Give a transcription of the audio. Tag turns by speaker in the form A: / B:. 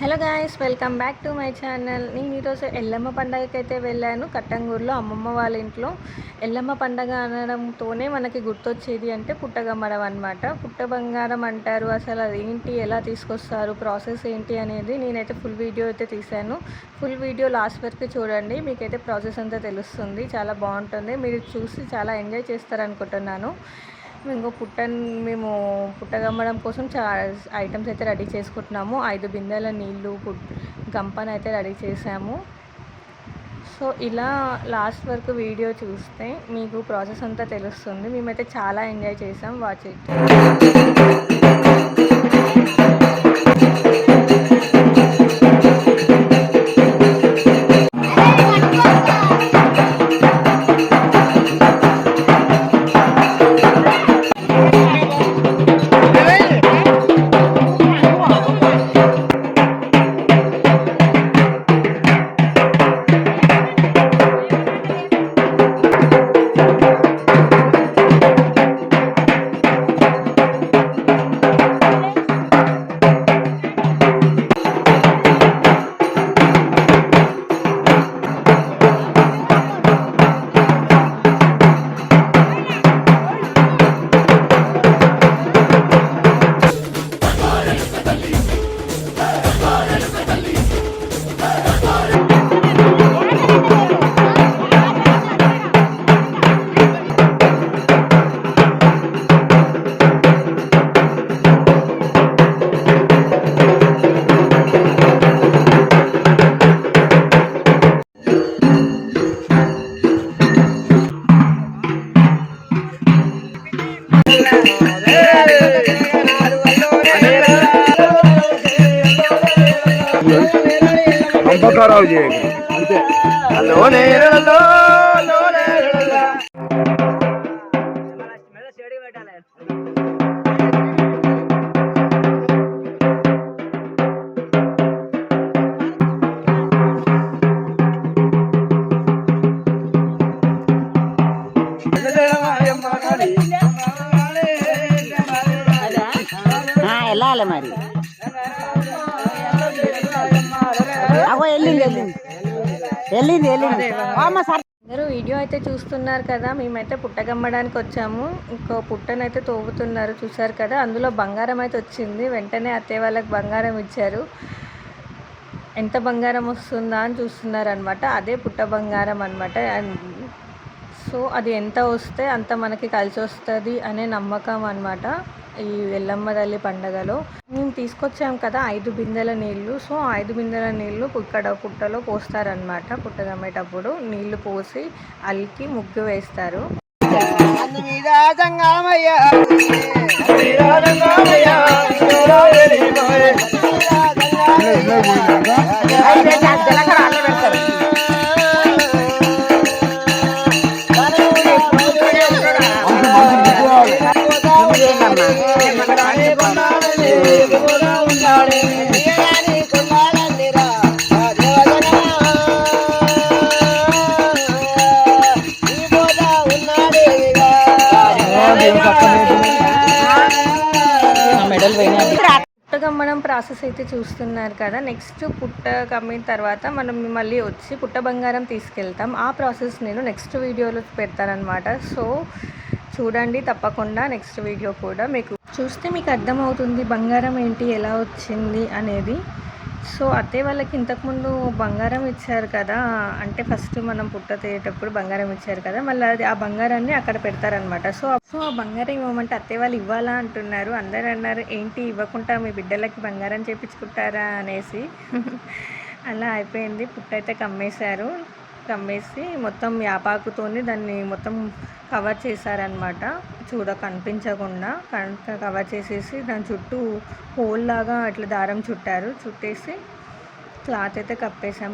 A: Hello guys, welcome back to my channel. నేను ఈరోజు ఎల్లమ్మ పండగకి అయితే వెళ్ళాను. కట్టంగూరులో అమ్మమ్మ వాళ్ళ ఇంట్లో. ఎల్లమ్మ పండగ అనడంతోనే మనకి గుర్తొచ్చేది అంటే పుట్టగమ్మడం అనమాట. పుట్ట బంగారం అంటారు. అసలు అది ఏంటి, ఎలా తీసుకొస్తారు, ప్రాసెస్ ఏంటి అనేది నేనైతే ఫుల్ వీడియో అయితే తీశాను. ఫుల్ వీడియో లాస్ట్ వరకు చూడండి, మీకైతే ప్రాసెస్ అంతా తెలుస్తుంది. చాలా బాగుంటుంది, మీరు చూసి చాలా ఎంజాయ్ చేస్తారనుకుంటున్నాను. మేము పుట్టగమ్మడం కోసం చాలా ఐటమ్స్ అయితే రెడీ చేసుకుంటున్నాము. 5 బిందెల నీళ్ళు, గంపను అయితే రెడీ చేసాము. సో ఇలా లాస్ట్ వరకు వీడియో చూస్తే మీకు ప్రాసెస్ అంతా తెలుస్తుంది. మేమైతే చాలా ఎంజాయ్ చేసాం. Watch it.
B: అంబకారావు చేయండి అంతే.
C: వెళ్ళాలి మరి. అగో వెళ్ళింది
A: అందరూ వీడియో అయితే చూస్తున్నారు కదా. మేమైతే పుట్టగమ్మడానికి వచ్చాము. ఇంకో పుట్టనైతే తోగుతున్నారు, చూసారు కదా. అందులో బంగారం అయితే వచ్చింది. వెంటనే అత్తయ్య వాళ్ళకి బంగారం ఇచ్చారు. ఎంత బంగారం వస్తుందా అని చూస్తున్నారు అనమాట. అదే పుట్ట బంగారం అనమాట. సో అది ఎంత వస్తే అంత మనకి కలిసి వస్తుంది అనే నమ్మకం అనమాట ఈ ఎల్లమ్మ తల్లి పండగలో. మేము తీసుకొచ్చాం కదా 5 బిందెల నీళ్ళు. సో 5 బిందెల నీళ్ళు ఇక్కడ పుట్టలో పోస్తారనమాట. పుట్టగమ్మేటప్పుడు నీళ్లు పోసి అలికి ముగ్గు వేస్తారు. పుట్టగమ్మడం ప్రాసెస్ అయితే చూస్తున్నారు కదా. నెక్స్ట్ పుట్ట కమ్మిన తర్వాత మనం మళ్ళీ వచ్చి పుట్ట బంగారం తీసుకెళ్తాం. ఆ ప్రాసెస్ నేను నెక్స్ట్ వీడియోలో పెడతానమాట. సో చూడండి తప్పకుండా. నెక్స్ట్ వీడియో కూడా మీకు చూస్తే మీకు అర్థమవుతుంది బంగారం ఏంటి, ఎలా వచ్చింది అనేది. సో అత్తయ్య వాళ్ళకి ఇంతకుముందు బంగారం ఇచ్చారు కదా, అంటే ఫస్ట్ మనం పుట్ట తీయేటప్పుడు బంగారం ఇచ్చారు కదా, మళ్ళీ అది ఆ బంగారాన్ని అక్కడ పెడతారనమాట. సో ఆ బంగారం ఇవ్వమంటే అత్తయ్య వాళ్ళు ఇవ్వాలా అంటున్నారు. అందరు అన్నారు, ఏంటి ఇవ్వకుండా మీ బిడ్డలకి బంగారం చేయించుకుంటారా అనేసి. అలా అయిపోయింది. పుట్ట అయితే కమ్మేసి మొత్తం యాపాకుతోని దాన్ని మొత్తం కవర్ చేశారనమాట. కనిపించకుండా కవర్ చేసేసి దాని చుట్టూ హోల్ లాగా అట్లా దారం చుట్టేసి క్లాత్ అయితే కప్పేసాం.